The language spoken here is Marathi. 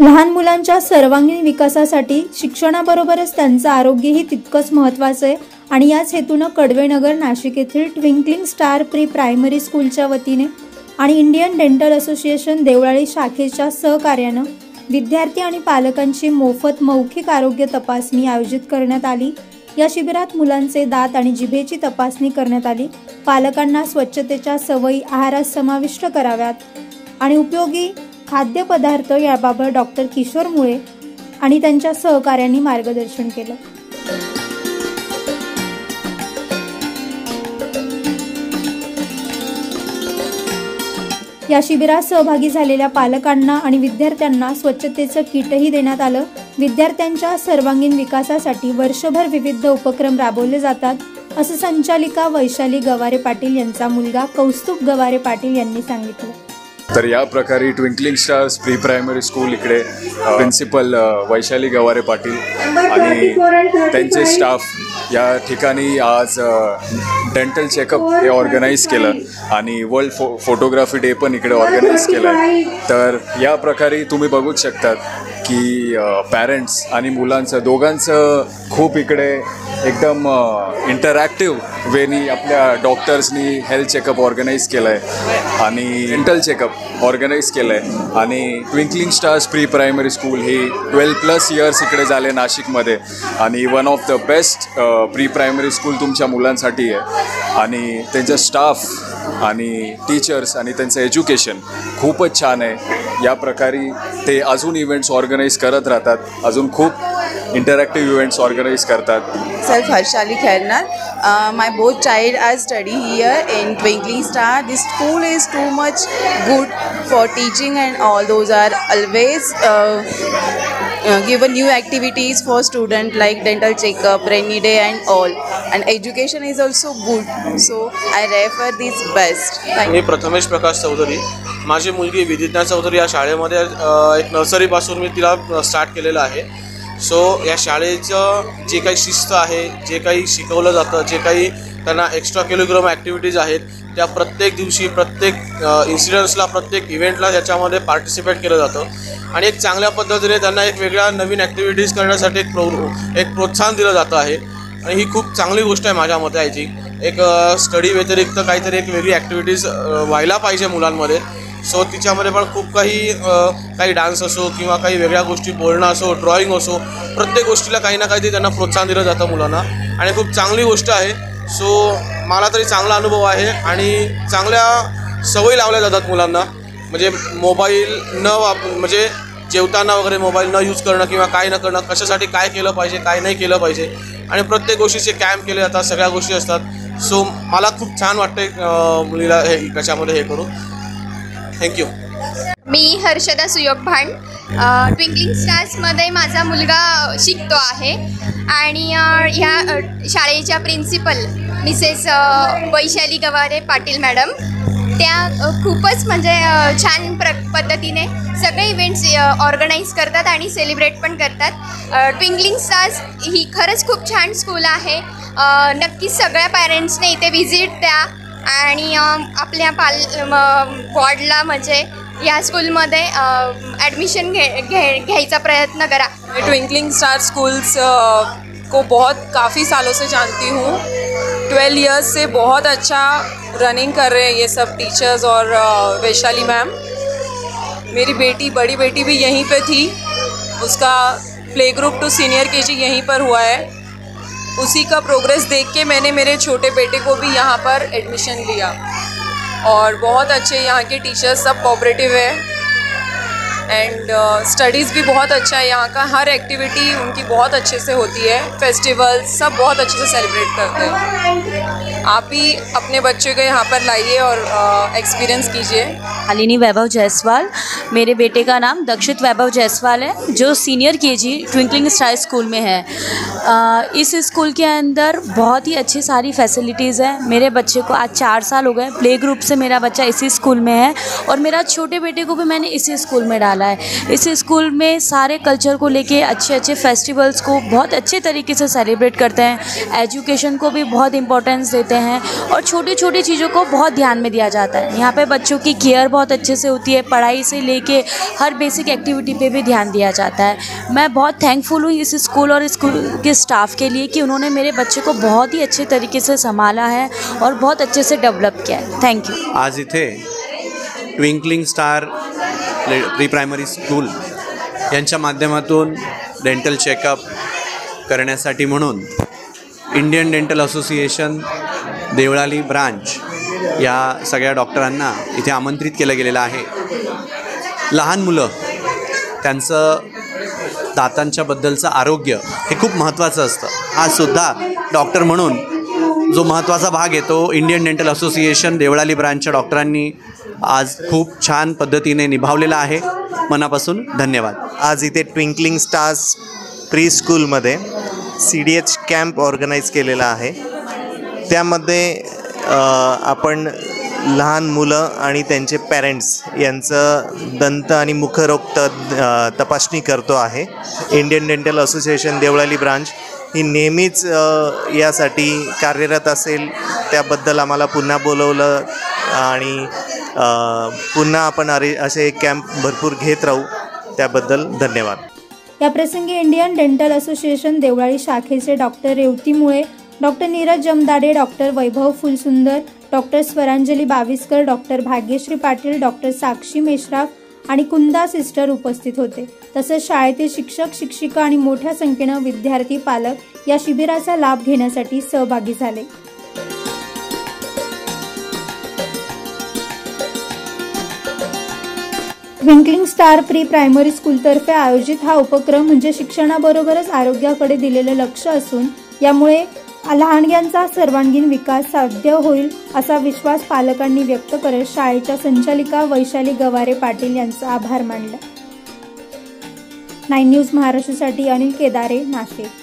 लहान मुलांच्या सर्वांगीण विकासासाठी शिक्षणाबरोबरच त्यांचं आरोग्यही तितकंच महत्त्वाचं आहे आणि याच हेतूनं कडवेनगर नाशिक येथील ट्विंकलिंग स्टार प्री प्रायमरी स्कूलच्या वतीने आणि इंडियन डेंटल असोसिएशन देवळाली शाखेच्या सहकार्यानं विद्यार्थी आणि पालकांची मोफत मौखिक आरोग्य तपासणी आयोजित करण्यात आली। या शिबिरात मुलांचे दात आणि जिभेची तपासणी करण्यात आली। पालकांना स्वच्छतेच्या सवयी आहारात समाविष्ट कराव्यात आणि उपयोगी खाद्यपदार्थ याबाबत डॉक्टर किशोर मुळे आणि त्यांच्या सहकार्यांनी मार्गदर्शन केलं। या शिबिरात सहभागी झालेल्या पालकांना आणि विद्यार्थ्यांना स्वच्छतेचं किटही देण्यात आलं। विद्यार्थ्यांच्या सर्वांगीण विकासासाठी वर्षभर विविध उपक्रम राबवले जातात, असं संचालिका वैशाली गवारे पाटील यांचा मुलगा कौस्तुभ गवारे पाटील यांनी सांगितलं। तर या प्रकारे twinkling stars pre primary school इकडे प्रिन्सिपल वैशाली गवारे पाटील आणि त्यांचे स्टाफ या ठिकाणी आज डेंटल चेकअप हे ऑर्गनाईज केलं आणि वर्ल्ड फोटोग्राफी डे पण इकडे ऑर्गनाईज केला आहे। तर या प्रकारे तुम्ही बघूच शकतात की पॅरेंट्स आणि मुलांचं दोघांचं खूप इकडे एकदम इंटरॅक्टिव्ह वेनी आपल्या डॉक्टर्सनी हेल्थ चेकअप ऑर्गनाईज केलं आहे आणि डेंटल चेकअप ऑर्गनाईज केलं आहे। आणि twinkling stars pre primary school ही 12+ इयर्स इकडे झाले नाशिकमध्ये आणि one of the best pre primary school तुमच्या मुलांसाठी आहे आणि त्यांचा स्टाफ आणि टीचर्स आणि त्यांचं एज्युकेशन खूपच छान आहे। या प्रकारे ते अजून इव्हेंट्स ऑर्गनाईज करत राहतात, अजून खूप इंटरॅक्टिव्ह इव्हेंट्स ऑर्गनाईज करतात। Self Harshali Khairnar. My both child are study here in Twinkling Star. This school is too much good for teaching and all. Those are always given new activities for student like dental checkup, rainy day and all. And education is also good. So I refer this best. मी प्रथमेश प्रकाश चौधरी, माझी मुलगी विदिता चौधरी या शाळेमध्ये एक नर्सरीपासून मी तिला स्टार्ट केलेलं आहे। सो या शाळेचं जे काही शिस्त आहे, जे काही शिकवलं जातं, जे काही त्यांना एक्स्ट्रा करिक्युलम ॲक्टिव्हिटीज आहेत त्या प्रत्येक दिवशी प्रत्येक इन्सिडन्सला प्रत्येक इव्हेंटला त्याच्यामध्ये पार्टिसिपेट केलं जातं आणि एक चांगल्या पद्धतीने त्यांना एक वेगळ्या नवीन ॲक्टिव्हिटीज करण्यासाठी एक प्रोत्साहन दिलं जातं आहे आणि ही खूप चांगली गोष्ट आहे माझ्या मते। आय थिंक एक स्टडी व्यतिरिक्त काहीतरी एक वेगळी ॲक्टिव्हिटीज व्हायला पाहिजे मुलांमध्ये। सो तिच्यामध्ये पण खूप काही डान्स असो किंवा काही वेगळ्या गोष्टी बोलणं असो, ड्रॉइंग असो, प्रत्येक गोष्टीला काही ना काहीतरी त्यांना प्रोत्साहन दिलं जातं मुलांना आणि खूप चांगली गोष्ट आहे। सो मला तरी चांगला अनुभव आहे आणि चांगल्या सवयी लावल्या जातात मुलांना, म्हणजे मोबाईल म्हणजे जेवताना वगैरे मोबाईल न यूज करणं किंवा काय न करणं, कशासाठी काय केलं पाहिजे काय नाही केलं पाहिजे आणि प्रत्येक गोष्टीचे कॅम्प केले जातात, सगळ्या गोष्टी असतात। सो मला खूप छान वाटते मुलीला हे कशामध्ये हे करू। थँक्यू। मी हर्षदा सुयोग भांड, ट्विंकलिंग स्टार्समध्ये माझा मुलगा शिकतो आहे आणि ह्या शाळेच्या principal Mrs Vaishali Gaware Patil madam त्या खूपच म्हणजे छान पद्धतीने सगळे इव्हेंट्स ऑर्गनाईज करतात आणि सेलिब्रेट पण करतात। ट्विंकलिंग स्टार्स ही खरंच खूप छान स्कूल आहे। नक्कीच सगळ्या पॅरेंट्सने इथे व्हिजिट द्या आणि आपल्या वॉर्डला म्हणजे या स्कूलमध्ये ॲडमिशन घ्यायचा प्रयत्न करा। ट्विंकलिंग स्टार स्कूल्स को काफ़ी सालों से जानती हूँ। 12 इयर्स से बहुत अच्छा रनिंग कर रहे हैं ये सब टीचर्स और वैशाली मैम। मेरी बड़ी बेटी भी यहीं पे थी, उसका play group to senior KG यहीं पर हुआ है। उसी का प्रोग्रेस देख के मैंने मेरे छोटे बेटे को भी यहाँ पर एडमिशन लिया और बहुत अच्छे यहाँ के टीचर्स सब कोऑपरेटिव है एंड स्टडीज़ भी बहुत अच्छा है। यहाँ का हर एक्टिविटी उनकी बहुत अच्छे से होती है, फेस्टिवल्स सब बहुत अच्छे से सेलिब्रेट करते हैं। आप भी अपने बच्चे को यहाँ पर लाइए और एक्सपीरियंस कीजिए। शालिनी वैभव जायसवाल, मेरे बेटे का नाम दक्षित वैभव जायसवाल है जो senior KG twinkling star school में है। इस स्कूल के अंदर बहुत ही अच्छी सारी फैसिलिटीज़ हैं। मेरे बच्चे को आज 4 साल हो गए, प्ले ग्रुप से मेरा बच्चा इसी स्कूल में है और मेरा छोटे बेटे को भी मैंने इसी स्कूल में डाला वाला है। इस स्कूल में सारे कल्चर को लेके अच्छे अच्छे फेस्टिवल्स को बहुत अच्छे तरीके से सेलिब्रेट करते हैं, एजुकेशन को भी बहुत इंपॉर्टेंस देते हैं और छोटी छोटी चीज़ों को बहुत ध्यान में दिया जाता है। यहाँ पे बच्चों की केयर बहुत अच्छे से होती है, पढ़ाई से लेके हर बेसिक एक्टिविटी पे भी ध्यान दिया जाता है। मैं बहुत थैंकफुल हूँ इस स्कूल और स्कूल के स्टाफ के लिए कि उन्होंने मेरे बच्चे को बहुत ही अच्छे तरीके से संभाला है और बहुत अच्छे से डेवलप किया है। Thank you. आज इथे twinkling star pre primary school यांच्या माध्यमातून डेंटल चेकअप करण्यासाठी म्हणून Indian Dental Association Deolali branch या सगळ्या डॉक्टरांना इथे आमंत्रित केलं गेलेलं आहे। लहान मुलं त्यांचं दातांच्या बद्दलचं आरोग्य हे खूप महत्त्वाचं असतं। हा सुद्धा डॉक्टर म्हणून जो महत्त्वाचा भाग आहे तो इंडियन डेंटल असोसिएशन देवळाली ब्रांचच्या डॉक्टरांनी आज खूप छान पद्धतीने निभावलेला आहे। मनापासून धन्यवाद। आज इथे ट्विंकलिंग स्टार्स प्री स्कूलमध्ये CDH कॅम्प ऑर्गनाईज केलेला आहे। त्यामध्ये आपण लहान मुलं आणि त्यांचे पॅरेंट्स यांचं दंत आणि मुखरोग तपासणी करतो आहे। Indian Dental Association Deolali branch ही नेहमीच यासाठी कार्यरत असेल, त्याबद्दल आम्हाला पुन्हा बोलवलं आणि पुन्हा आपण असे कॅम्प भरपूर घेत राहू, त्याबद्दल धन्यवाद। या प्रसंगी इंडियन डेंटल असोसिएशन देवळाली शाखेचे doctor Revati Mule, doctor Neeraj Jamdade, doctor Vaibhav Phulsundar, doctor Swaranjali Baviskar, doctor Bhagyashree Patil, doctor Sakshi Meshraf आणि कुंदा सिस्टर उपस्थित होते। तसेच शाळेतील शिक्षक शिक्षिका आणि मोठ्या संख्येने विद्यार्थी पालक या शिबिराचा लाभ घेण्यासाठी सहभागी झाले। ट्विंकलिंग स्टार प्री प्रायमरी स्कूलतर्फे आयोजित हा उपक्रम म्हणजे शिक्षणाबरोबरच आरोग्याकडे दिलेले लक्ष असून यामुळे लहानग्यांचा सर्वांगीण विकास साध्य होईल असा विश्वास पालकांनी व्यक्त करत शाळेच्या संचालिका वैशाली गवारे पाटील यांचा आभार मानला। 9 न्यूज महाराष्ट्रासाठी अनिल केदारे, नाशिक।